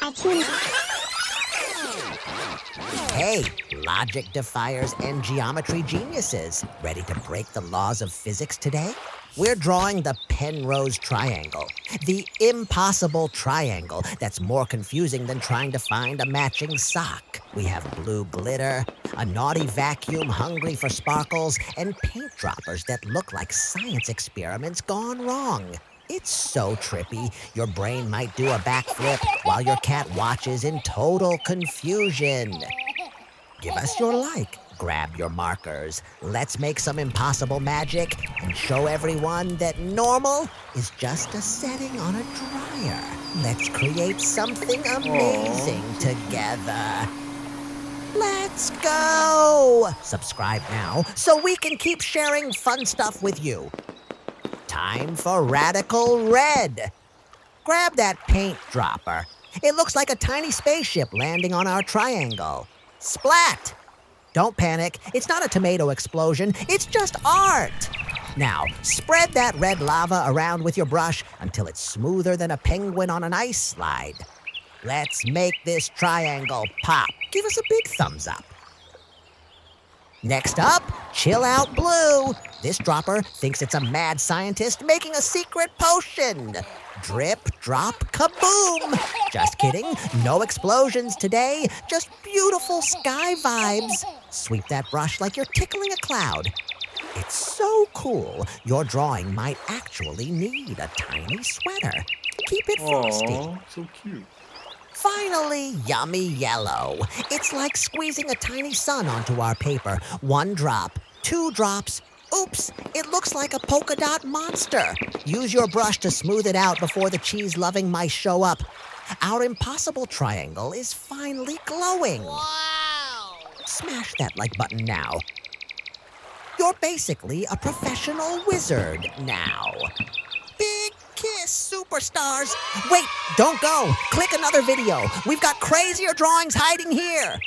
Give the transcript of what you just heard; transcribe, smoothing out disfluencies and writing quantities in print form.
Artoonza. Hey, logic defiers and geometry geniuses. Ready to break the laws of physics today? We're drawing the Penrose Triangle, the impossible triangle that's more confusing than trying to find a matching sock. We have blue glitter, a naughty vacuum hungry for sparkles, and paint droppers that look like science experiments gone wrong. It's so trippy, your brain might do a backflip while your cat watches in total confusion. Give us your like, grab your markers, let's make some impossible magic, and show everyone that normal is just a setting on a dryer. Let's create something amazing together. Let's go! Subscribe now so we can keep sharing fun stuff with you. Time for Radical Red. Grab that paint dropper. It looks like a tiny spaceship landing on our triangle. Splat! Don't panic. It's not a tomato explosion. It's just art. Now, spread that red lava around with your brush until it's smoother than a penguin on an ice slide. Let's make this triangle pop. Give us a big thumbs up. Next up, Chill Out Blue. This dropper thinks it's a mad scientist making a secret potion. Drip, drop, kaboom! Just kidding, no explosions today, just beautiful sky vibes. Sweep that brush like you're tickling a cloud. It's so cool, your drawing might actually need a tiny sweater. Keep it frosty. Aww, so cute. Finally, yummy yellow. It's like squeezing a tiny sun onto our paper. 1 drop, 2 drops. Oops, it looks like a polka dot monster. Use your brush to smooth it out before the cheese-loving mice show up. Our impossible triangle is finally glowing. Wow! Smash that like button now. You're basically a professional wizard now. Big kiss, superstars. Wait, don't go. Click another video. We've got crazier drawings hiding here.